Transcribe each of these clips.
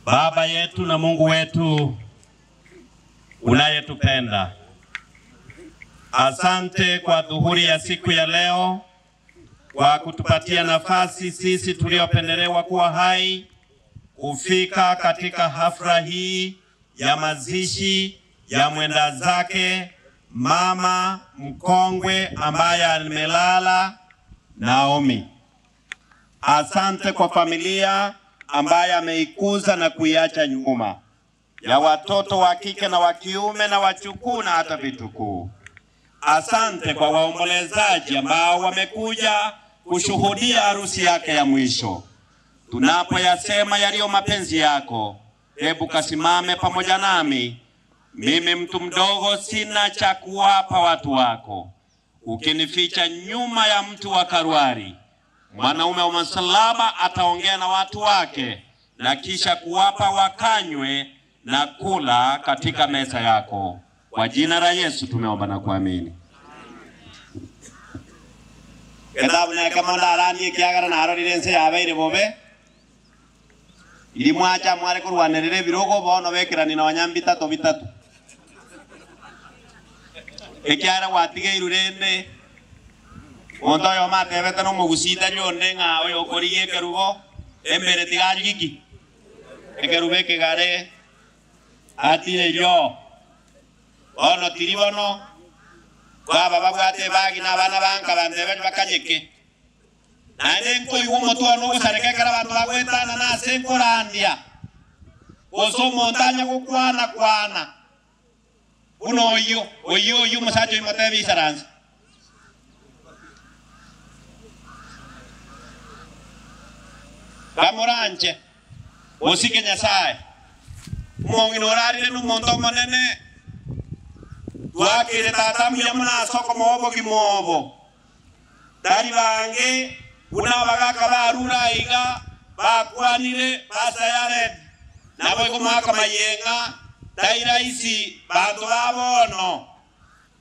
Baba yetu na Mungu wetu unayetupenda, asante kwa dhuhuri ya siku ya leo, kwa kutupatia nafasi sisi tuliopendelewa kuwa hai kufika katika hafla hii ya mazishi ya mwenda zake mama mkongwe ambaye amelala, Naomi. Asante kwa familia ambaye ameikuza na kuiacha nyuma, ya watoto wa kike na wa kiume na wachukuu na hata vitukuu. Asante kwa waombolezaji ambao wamekuja kushuhudia harusi yake ya mwisho. Tunapoyasema yaliyo mapenzi yako, hebu kasimame pamoja nami. Mimi mtu mdogo sina cha kuwapa watu wako. Ukinificha nyuma ya mtu wa Kalvari, mwanaume wa msalaba ataongea na watu wake na kisha kuwapa wakanywe na kula katika meza yako. Kwa jina la Yesu tumeomba na kuamini. Kitabu na kama ndarani kiagara na harorirense yabaire bobe ili mwacha mware kurwanirire birogo bono bekirani na wanyambi tatu bitatu ekiara watige irurende ondo yo matebete no mugusita yonde ngawe okoriye kerugo embere tigajiki ekerube kegare atire yo ono tiribono kwa baba bwate bagi na bana banka bandebe bakanyeke nane nko iwo moto ono gusareke kara bantu bagwetana na senkorandia oso montanya kwana uno oyo musacho imotebi saranza Kamuranche osike Nyasaye monginorarire numonto manene wakire tata muyamuna soko mobo kimobo dari bange una bagaka barura iga bakwanire basayare nabo kumaka mayenga daira isi bantu babono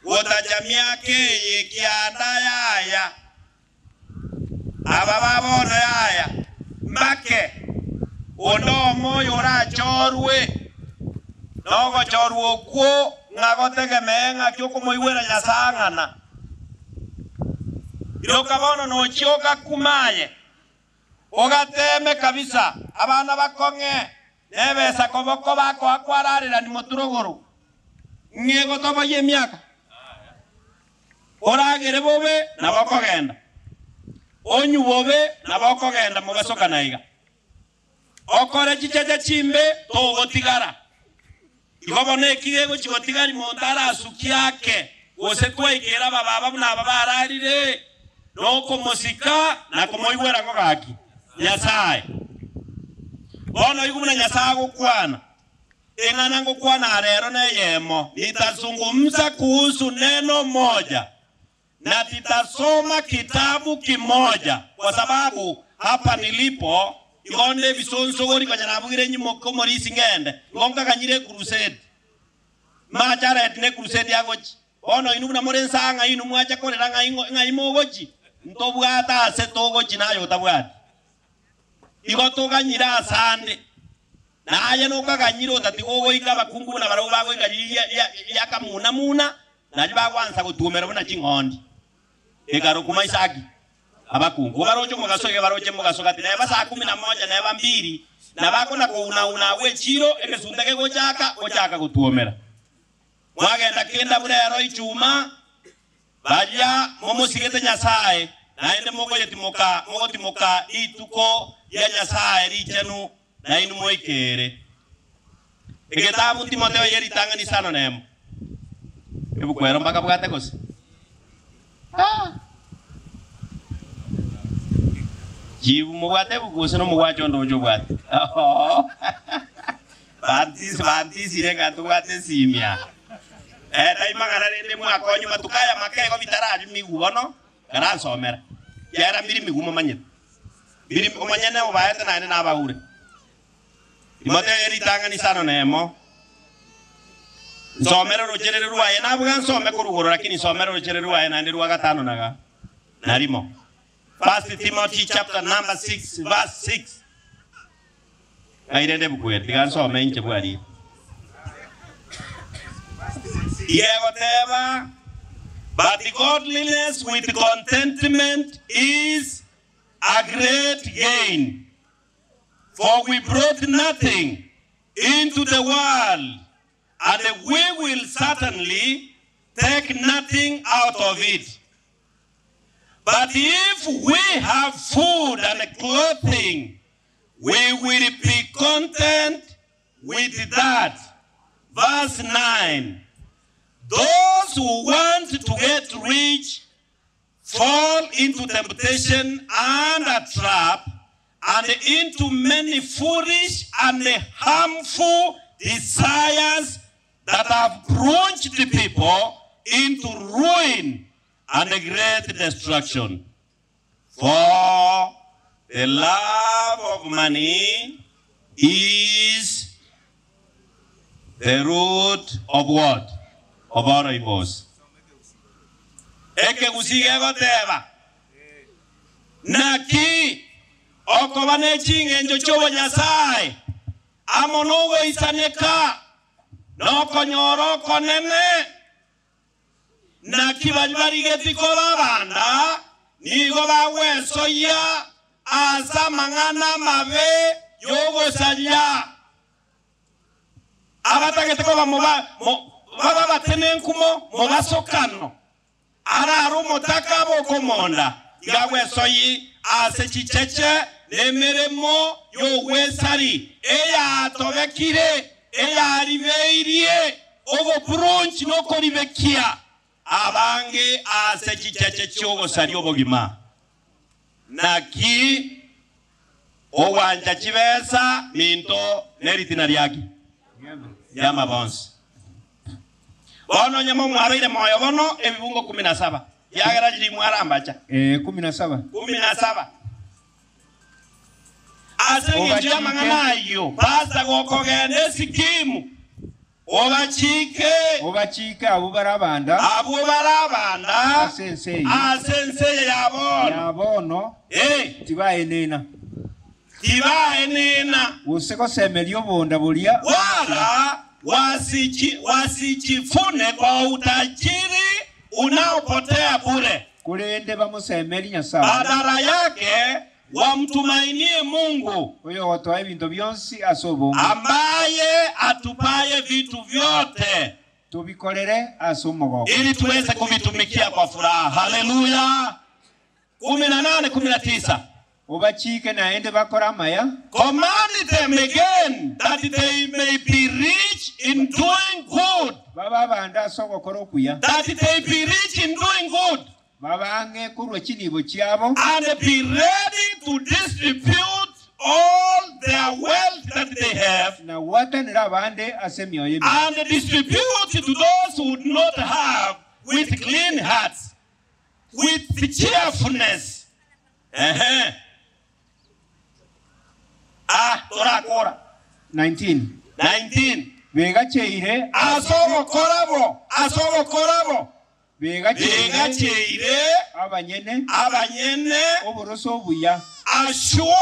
wotajamia keye kianda yaya aba babono yaya mbake ondo moyo ra chorwe nogo chorwo kwo ngagotegemenga kyoko moiwera Nyasang'ana iroka bono no chioka kumaye ogateme kabisa abana bakonge nebesa koboko bako akwararira ni moturogoro ngego toba ye myaka oragere bobe na bakogenda onyu bobe na bakogenda mugasoka naiga okore chicheje chimbe togotigara igobone kigego chigotigari montara asukiake ose kwegera baba na babararire noko musika na komoigwera ngogaki Nyasaye bono igumuna Nyasaye gukwana engana ngukwana rero na yemo nitazungumza kuhusu neno moja na titasoma kitabu kimoja kwa sababu hapa nilipo igonde bisonso gori kanyarabugire nyimo komorisi ngende ngonga kanyire crusade machara etne crusade yagochi ono inu na morensanga inu mwacha korera ngai mogochi ntobwata ase togochi nayo tabwati igoto ganyira asande naye no kaganyiro tatigogo ikaba kungu na baro bago ya kamuna muna na bagwanza gutumera buna chingondi egaro kumaisaki abakungu barocho mugasoge baroche mugasoga tine basa 11 na 2 na bako na una we chiro ekesundake gochaka gutumera mwagenda kenda burero ichuma baja momusigete Nyasaye naende mogotimoka ituko ya Nyasaye richenu na inu moikere egetabu Timotheo yeritanga ni sano nemo ebukwero mpaka bwate kose jibu mubwate bukuse no mugwacho ndojo bwate bantisi rega tubwate simya daima gararende mwakonyo matukaya makego bitaraje migubono gara somera yara mbiri migumo manyet biri omanyane obaete nane nabahure Timotheo yeritanga ni sano nemo somero rocherere ruaye nabuga nsome kurugoro lakini somero rocherere ruaye nande ruwa gatano naga narimo 1 Timothy chapter number 6 verse 6 Airende bukwet diganso menche bwari. Whatever, but the godliness with contentment is a great gain. For we brought nothing into the world, and we will certainly take nothing out of it. But if we have food and clothing, we will be content with that. Verse 9. Those who want to get rich fall into temptation and a trap, and into many foolish and harmful desires that have plunged the people into ruin and great destruction. For the love of money is the root of what? Of all evils. Eke usige goteba. Naki okobane chingenjo chobo Nyasaye. Amonogo isaneka. Noko nyoro konene. Naki bajbarigeti kola banda. Nigo bawe soya. Asa mangana mabe. Yogo salya. Abatagete koba baba batene nkumo mobasokano araru motaka bokomonda igawe soyi ase chicheche nemeremo yo wesari eya tobekire eya ribeirie ogo brunch no koribekia abange ase chicheche chogo sari obogima naki owanja chibesa minto neritina lyaki yama bonse. Bono nyamo mwabeire moyo bono ebibungo 17 yagera jiri mwarambacha 17 asengi jama nganayo basa gokogende sikimu obachike abo barabanda asense yabono tibaenena useko semelio bonda bulia wala wasichifune kwa utajiri unaopotea bure. Kulende bamusemeli Nyasaye. Badala yake wamtumainie Mungu. Oyo otoa bintu byonsi asobo. Ambaye atupaye vitu vyote. Tubikolere asomogo. Ili tuweze kuvitumikia kwa furaha. Haleluya. 18-19. Obachike na ende bakora maya. Command them again that they may be rich in doing good. Baba banda soko korokuya. That they be rich in doing good. Baba ange kurwe chinibo chiabo. And be ready to distribute all their wealth that they have. Na watanira bande asemyo yemi. And distribute to those who do not have with clean hearts, with cheerfulness. Torakora 19 Vega cheire asogo korabo Vega cheire abanyene oboroso buya a sure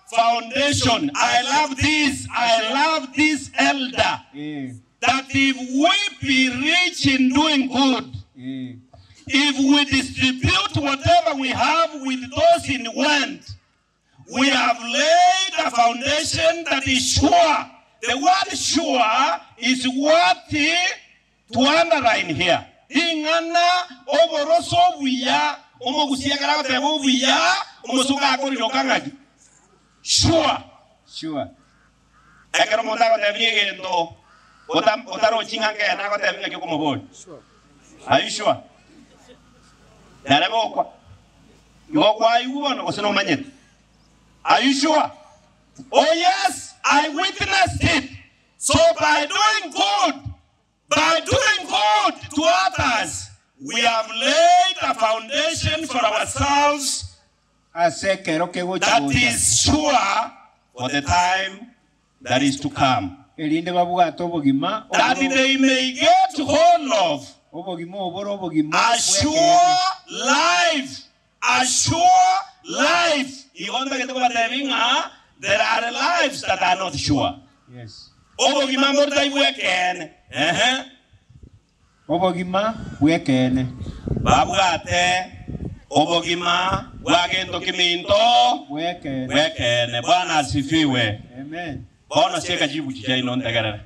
foundation. I love this elder that if we be rich in doing good, if we distribute whatever we have with those in want, we have laid a foundation that is sure. The word sure is worthy to underline here. Ingana oboroso buya omogusia karago tebu buya omosuka akoriro kangaji. Sure. Ekero mondago tebiege ndo otaro chingange na go tebiege como boy. Are you sure? Darebo kwa. Yo kwa yuono oseno manyet. Are you sure? Oh yes, I witnessed it. So by doing good to others, we have laid a foundation for ourselves that is sure for the time that is to come. That they may get hold of a sure life. there are lives that are not sure. Yes. Obogima mortai wekene. Obogima wekene. Babwate obogima wagendo kiminto wekene. Bwana asifiwe. Amen. Bwana sieka jibu chijaino ntegerere.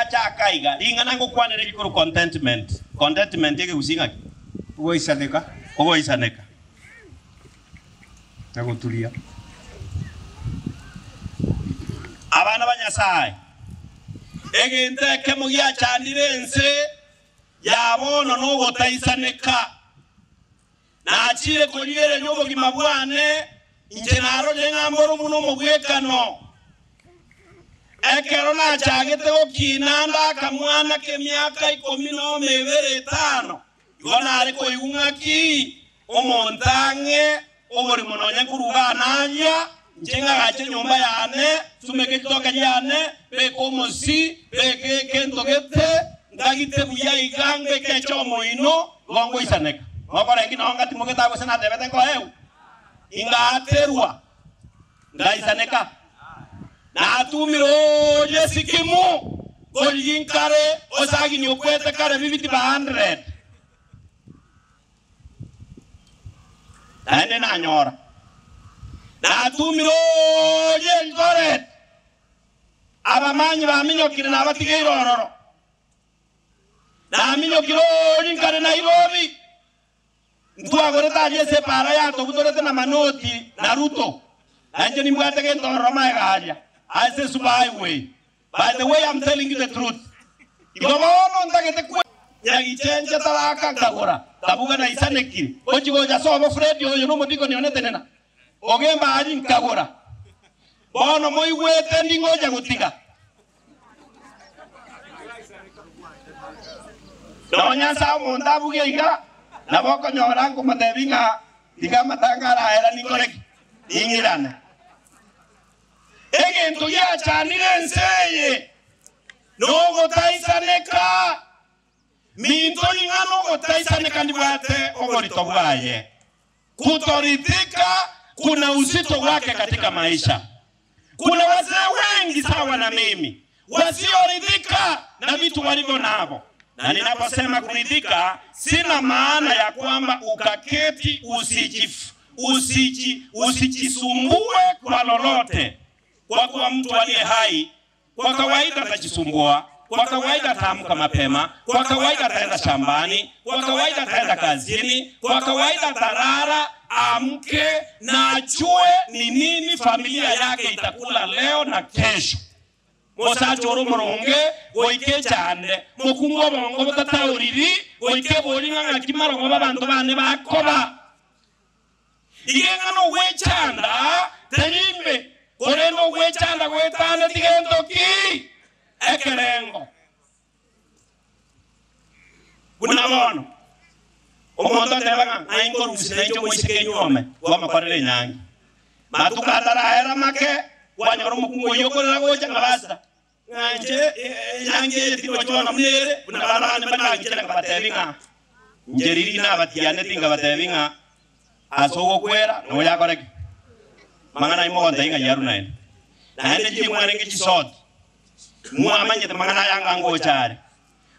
Acha kaiga ringa nango kwanere gikuru contentment. Contentment yake kusinga ki? Ugo isaneka. Nagutulia. Abana banyasaye. Egente kemugia chandirense yabono no gotaisaneka. Na achire konyere nyobo gimabwane injenaro jengamboro muno mugwekano. Ekero na chagete okinanda kamwana ke myaka 15 Gona ariko yungaki omontange obori munonya kurugananya njenga gache nyumba yane sumeke toka yane beko mosi beke kentogete ngagite buya igange kecho moino gongo isaneka ngokora ngina ngati mogeta go sana debete ko heu ingaterwa ngaisaneka na tumiro jesikimu golyinkare osagi ni okwete kare viviti ba 100 ande na nyora na tumiro jengore abamanyi ba minyo kire na batige irororo na minyo kiro yinkare na irobi ntwa gore ta je separa ya to budorete na manoti na Ruto anje ni mwate ke ndoro maegaja. I say super highway. By the way, I'm telling you the truth. Igomono ndagete kwe ya ichenje talaka kagora. Tabuga na isaneki. Ochigo ja so Fred yo no modiko ni onete nena. Ogemba aji kagora. Bono moi wete ndingo ja gutiga. Donya sa monda buge iga. Na boko nyorango matebinga. Diga matangara era ningoreki. Ingirana. Egento ya chanirense nogo taisaneka minto ingano go taisaneka ndibate ogorito bwaye kutoridhika kuna uzito wake katika maisha. Kuna wazee wengi sawa na mimi wasioridhika na vitu walivyo navyo, na ninaposema kuridhika sina maana ya kwamba ukaketi usijisumbue kwa lolote. Kwa kuwa mtu aliye hai kwa kawaida atajisumbua, kwa kawaida ataamka mapema, kwa kawaida ataenda shambani, kwa kawaida ataenda kazini, kwa kawaida atalala, amke na ajue ni nini familia yake itakula leo na kesho. Mosacho oromoronge goike cyane mukungo bongo batatauriri goike bolinga ngakimaro ngo babantu bane bakoba igenga no wechanda terimbe koreno wechanda gwetana tigendo ki ekerengo bunabono omonto tebanga aingo rusine cyo moisike nyome goma kwarere nyangi matukatara era make wanyoro mukungo yokorera gocha ngabasa nganje yange tiko chona munere bunabana banangitela kabatevinga njeriri na batiane tinga batevinga asogo kwera no yakoreke mangana imo ndinga yaruna ene na ene ji mwana ngi chisot muamanye te mangana yanga ngo chare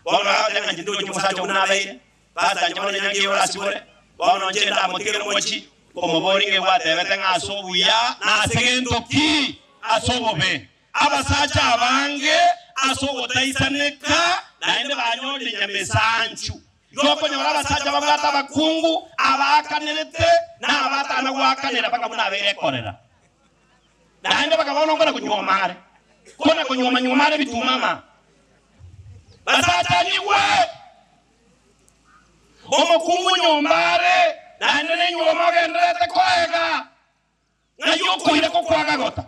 bona yanga njindo chi musacha una beire basa nyamone nyangi yora sibore bona njenda motikere mochi komo boringe wate betenga asobu ya na segendo ki asobo be abasacha abange asobo taisaneka na ende banyole nyamesanchu yoko nyora abasacha babata bakungu abakanelete na abata na wakanera baka muna berekorera na ende baka bono ngora kunyomare kona kunyoma nyomare bitumama basacha niwe omukungu nyombare na ende nyoma gendete koega na yoko ile kokwaga gota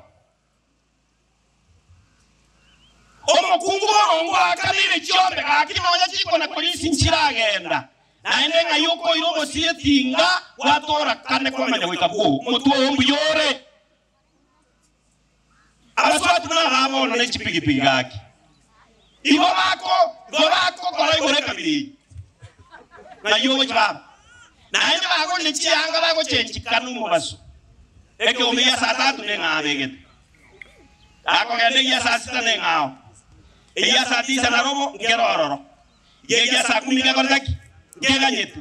omukungu bongo akalire chombe akimonya chiko na polisi nchiragenda na ende ngayoko irobo sietinga watora kane kwa manya wikabu mutu ombu yore abaswati na habo no nechipigipigi gaki ibo bako kora igore kabiri na yowo chaba naende bagole chianga bagochenjikana umubaso eke umiya saa 3 neng'abegete akogende ya saa 6 neng'ao iya saa 9 na robo ngerororo ya saa 10 ngagoraki ngeganyete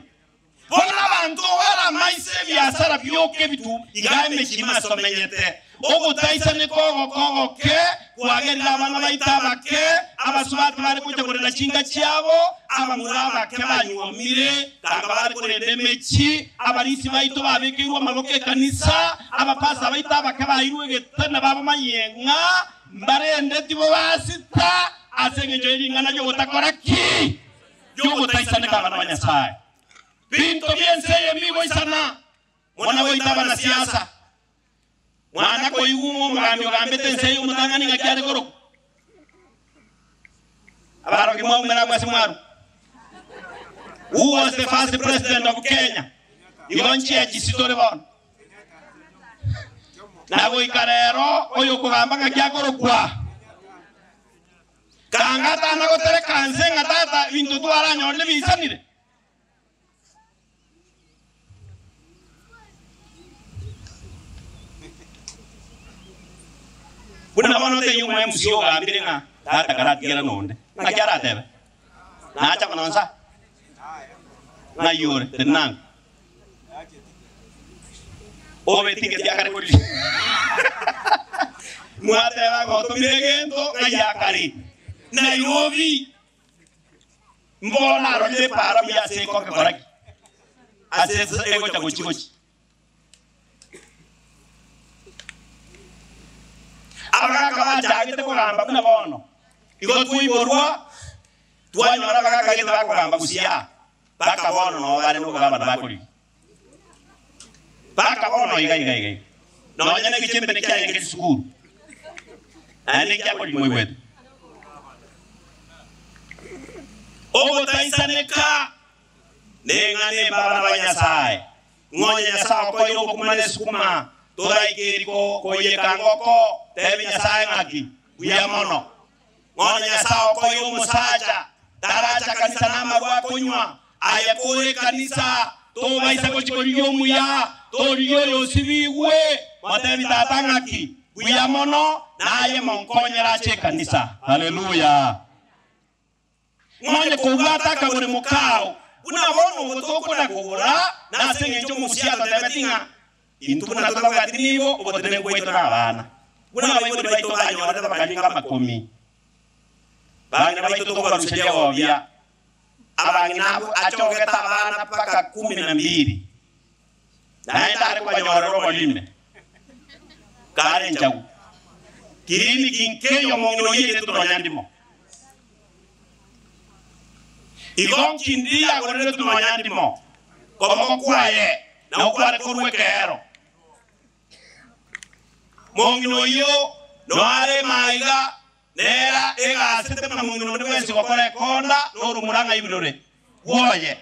bona abantu wala maise byasara byoke bitu igame kimaso menyete ogutaisa ne kogo ke kwagerira abana baitabake abasubati bari kujya kurera kinga cyabo abamuraba ke banyomire kanga bari kurende mechi abarisi baito babekirwa maboke kanisa abapasa baitabake bayirwe getana baba mayenga mbarende tibo basita asengejo iringana yo gutakora ki yo gutaisa ne kanga banyasai binto byenseye mibo isana mwana waitaba na siasa mwana ko yumo mugambi ogambete nseye umutangani ngakyare goro abaro kimwa umera kwa simwaru who was the first president of Kenya igonchi ya jisitore bon nago ikarero oyo kugamba ngakyagoro kwa kangata nago tere kanzenga tata bintu twara nyole bisanire kuna bono te yuma MCO gambire nga tata karatira nonde na kyara tebe na acha kononsa na yore tenang obe tinge dia kare kuli muate ba go to miregento na yakari na yobi mbona roje para mi ase ko ke koraki ase ego cha gochi abaka bajagite kugamba kuna bono igo tuiborwa twanyora baka gite bakugamba gusia baka bono no bare no kugamba bakuri baka bono iga no nyane kichembe ne kya ngeke sukuru ane kya ko limwe wetu ogo taisaneka nengane baba banyasai ngonya sa ko yo kumane sukuma torai keriko koye kangoko tebinya saengaki uyamono ngonya sa ko yo musaja taracha kanisa nama gwa kunywa aya koye kanisa to baisa ko chikoliyo muya to yo sibiwe matebi tatangaki uyamono naye monkonyera che kanisa haleluya ngonya kugata ka buri mukao una bono gotoko na kugura na sengenjo musiata tebetinga intu kuna toba gatinibo obotene kweto na bana kuna baito baito banyo bata bakalinga makomi bana baito to barushaje obya abangina achogeta bana paka 12 naenda ari kwa nyoro robo limbe kare njagu kirimi kinkeyo mongino yete to nyandimo igon kindia gorere to nyandimo komo kwaye na ukware korwe kero mongino yo no are maiga nera ega sete na mongino ndwese kokore konda no rumuranga ibirore woye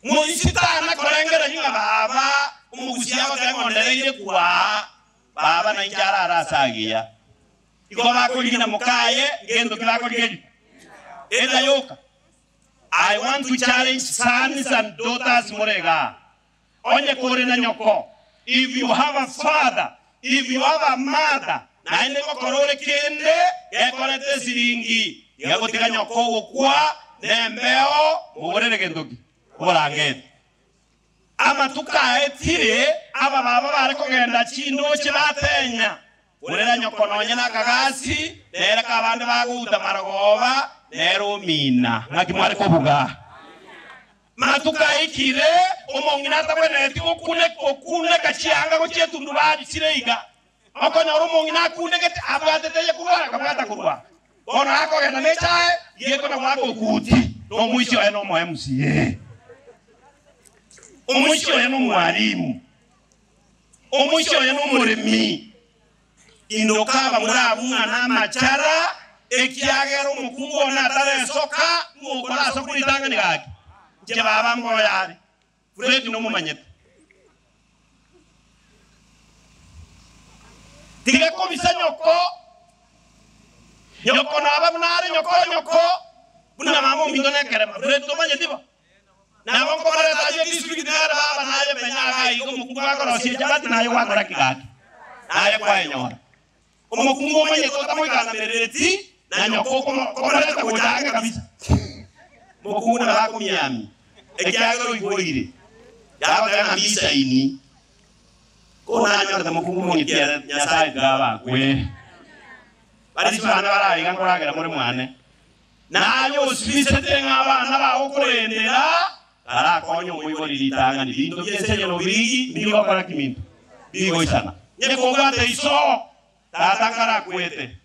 moisita na korengera nyinga baba umugusiya bakangondere kwa baba na njara arasagiya iko bakolina mukaye ngendo kibakolije enda yoka. I want to challenge sons and daughters morega onye kore na nyoko. If you have a father, if you have a mother, na ende ko korore kende ekolete siringi yagotika nyoko kwa nembeo mugorere gendoki orange ama tukaetire aba baba bare kogenda chindo chibatenya urera nyoko nonye nakagasi nera kabande baguta maragoba nero mina ngakimware kobuga matukaikire omongina tabweneti okune kachianga gochetundu bari chireiga okonya omongina akunde gete abwatete kurwa kabwata kurwa ona akogenda nechae yeko na mwako kuti no mwisho eno mo MCA omwisho eno mwalimu omwisho eno muremi indokaba murabunga na machara ekiagero mukungo na tare soka mukora sokulitanga nigaki je baba ngoyari Fred no mumanyete tige ko bisanyoko nyoko na baba nare nyoko buna mamo mbindone kerema Fred to manyete ba na wako pale taje district ngara baba naye penyaga iko mukumba ko rosie jabati naye wakora kigaki naye kwa enyora umukumbo manye kota moikana mereti na nyoko ko pale ta kujanga kabisa mukumuna bako miami ekiagero iboire yaba kana bisa ini ko na nyora mukumbo mongitia nyasaye gaba kwe bari bana bara igangora gera muri mwane nayo sibisete ngabana baokorendera ara konyo mwibori litanga ni bintu byesenye no birigi bigo kora kimintu bigo isana nyeko ngate iso tatangara kwete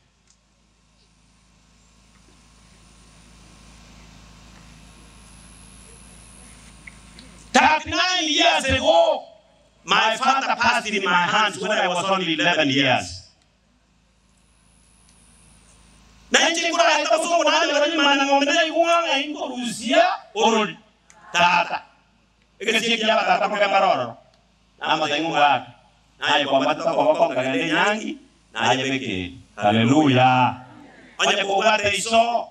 39 years ago my father passed in my hands when I was only 11 years. Nanti kura ita so na le mana ngombe na iwanga inko Rusia orol tata ikasikia kia tata kwa maroro ama tengo waka naye kwa mata kwa ngande nyangi naye beke haleluya onye ko bate iso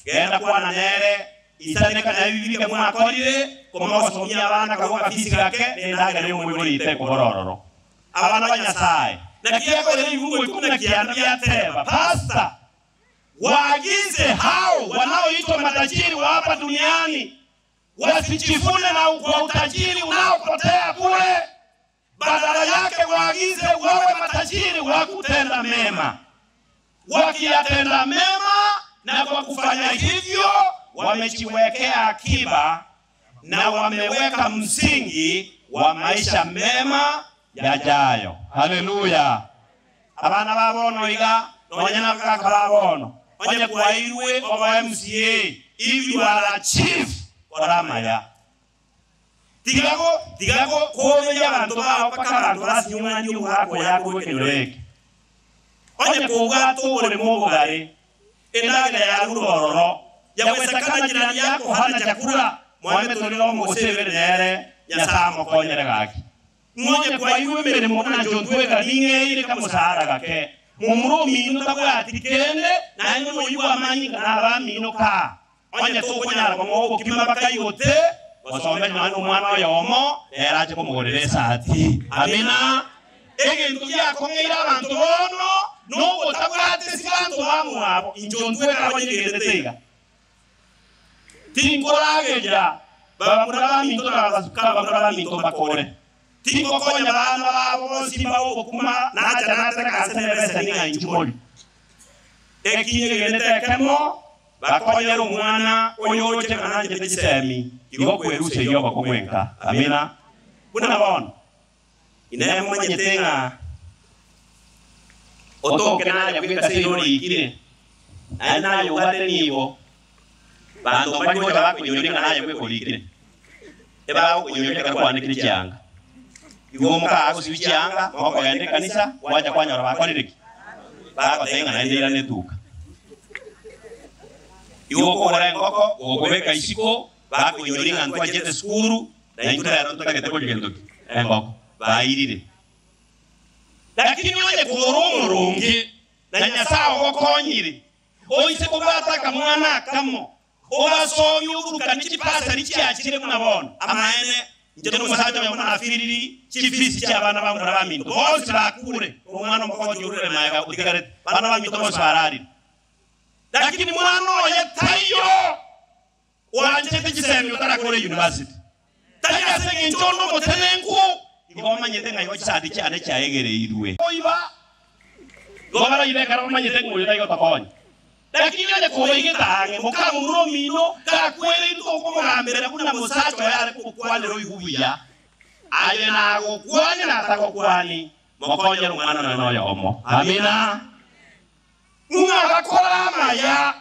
genda kwa na nere isane kana bibike mu akorire koma basomya abana kwa fisika ke nendaga ne mu burite ko bororo abana banyasaye nakia ko le ibungo ikuna kianda byateba pastor waagize hao wanaoitwa matajiri wa hapa duniani wasijifune na kwa utajiri unaopotea kule, badala yake waagize wawe matajiri wa kutenda mema. Wakiyatenda mema na kwa kufanya hivyo wamejiwekea akiba na wameweka msingi wa maisha mema yajayo. Haleluya. Abana babono iga nonyana kaka babono onye kwairwe oba MCA if you are a chief oramaya tigago kobe abantu ba paka abantu basinyuma ndi wako yako kenyoreke onye kugato ole mobugare endaga ya ruroro yaweza kana jirani yako hana chakula Mohamed tolilo mosebere nere nyasamo konyere gaki ngonye kwairwe mbere mona jontwe ganinge ile kama sahara gake mumuro mino tabwa tikende na nyo yiwa manyi kana ba mino ka onye to kunyara ko mo kima bakayote wasombe nanu mwana yomo era je ko mugorere sati amina egento yako ngira abantu bono no tabwate sikanto bamu abo injontwe kabonye gendetega tinkorageja baba muraba minto bazuka baba minto bakore tingo konya bana babo simba okuma naja nataka kasene besa ninga injumoli ekinye genete kemo bakonya rumwana oyoroche kananje tekisemi igo kweruse yoba komwenka amina kuna bona ine mwenye tenga otoke naja kweka seyori ikire nayo wate nibo bando banyo bako nyoringa naja kweko likire eba kunyoringa kwa ndikire cyanga Igomuka ako sibichanga moko yande kanisa waja kwanya bakoliriki bako tenga na ndira netuka igoko kora ngoko ogobeka isiko bako nyoringa ntwa jete skuru na indura ya ntaka keteko gendoki ngoko bairire lakini wale koromorungi na nyasao gokonyire oise kubata kamwana kamo obasomi uruka nikipasa nicyakire munabona amaene Njeno musaja mwana afiriri chifisi cha bana bangu na baminto bose bakure umwana mukoko jurure mayaga utigare bana baminto bose barari lakini mwana yatayo wanje tekisemi utarakore university tanya senge njono motenenku igoma nyetenga yochadi cyane cyayegere irwe oiba gobara ire karo manyete ngulira yo takonye lakini ale koyige tange mukamu muromino gakwere ndo komugambere kuna musacho yale kukwale roihubuya aye nago kwani natako kwani mokonye rumwana no yomo amina unga bakora maya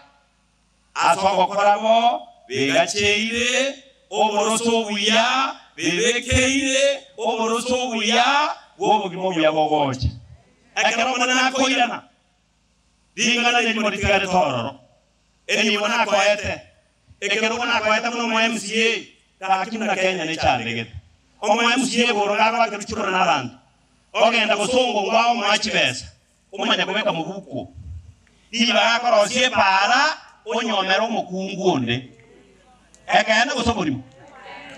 asoko korabo begacheire oboroso buya bebekeire oboroso buya wobugimo buya bogoje akaromana nakoirana Dingana ni motikare tororo. Eni wana koete. Ekero wana koete mo MCA. Kakimuna Kenya ne chandege. O mo MCA boroga kwa kichuro na bantu. Ogenda gusongo ngwao mwachibesa. Umanya kubeka mu buku. Iba akorosie para onyomero mukungu onde. Ekenda gusoborimo.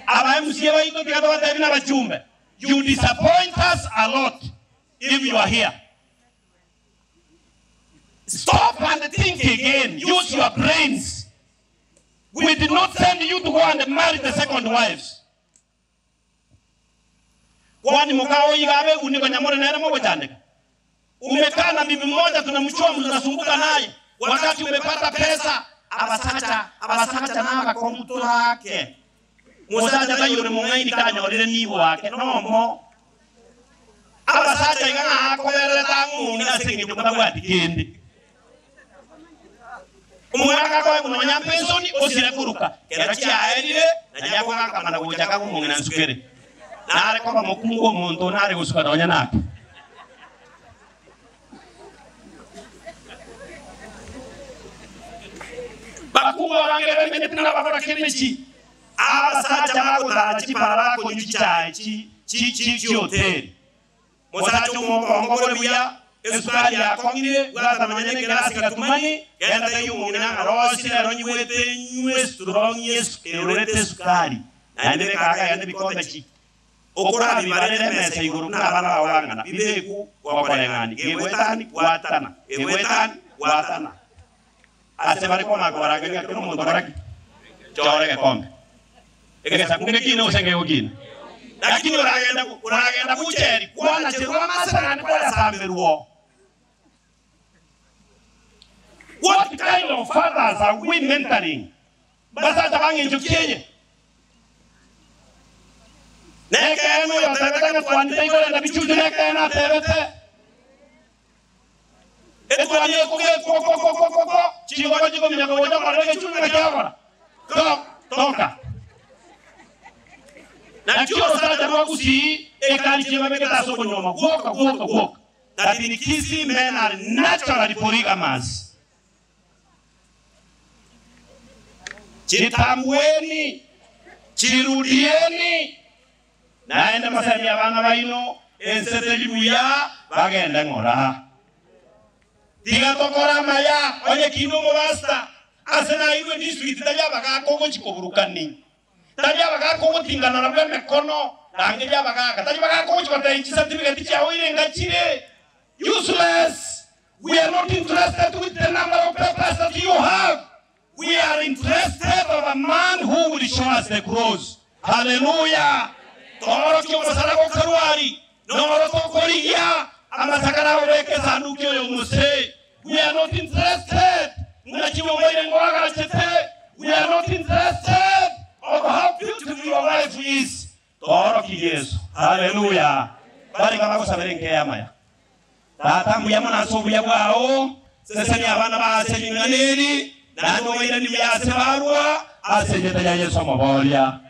aba MCA baito tiga toba tebina bachumbe. You disappoint us a lot if you are here. Stop and think again. Use your brains. We did not send you to go and marry the second wives. Kwani mkao igabe uniko nyamore na mo bochandika. Umekaa na bibi mmoja tunamchua mnasumbuka naye. Wakati umepata pesa abasacha na kwa mtu wake. Musacha bayure mungai nikanyorire nibo wake nomo. Abasacha igana akoberera tangu ngina singi tukabwati kindi. Umwaka kwa kunonya pensoni osire kuruka. Kera chiaerire na nyako akamana kujaka kumungina nsukere. Nare kwa mokungo muntu nare gusuka donya nake. Bakungo bangere menetina bakora kemechi. Abasacha bagoda chipara ko nyuchichae chi hotel. Mosacho mongore buya esukari akongire gata manyane gerasi gatumani genda yumungina arosi aronyi wete nywestu ronyes erorete sukari. Nande kaka yande bikombe chi. Okora bibarere mesa iguru na bana bawangana bibeku wakolengani gewetani watana ase bari koma koraga ya kuno muntu baraki chore ke kombe egesa kunge kino usenge ugina lakini uragenda kucheri kwana chirwa masana kwa samberuo. What kind of fathers are we mentoring? Basa tabangi njukiye nekeno yo tebetanga twandite igole na bichuju nekena tebete etwani ko chigo mnyako woja marege chuju nekagora toka na kio sala jamaa kusi ekali chima beketa soko nyoma goka that in Kisii men are naturally polygamous. Chitamweni chirudieni naenda masami abana baino ensete buya bagenda ngora tiga tokora maya onye kino mubasta asena iwe district tajya baga kogo chikoburukani tajya baga kogo tingana na bwe mekono range ja baga tajya baga kogo chibata inchi certificate cha oire ngachire useless. We are not interested with the number of papers that you have. We are interested of a man who will show us the cross. Hallelujah. Toro kyo masarako karuari noro to koriya amasakara ureke sanukyo yomuse. We are not interested. We are not interested of how beautiful your life is. Toro ki Yesu. Hallelujah. Bari kama kusaberenge yamaya. Tata muyamana so buyabwao seseni abana basenyi nganeri nando wenda ni byase barwa asenyeta ya Yesu amabolia.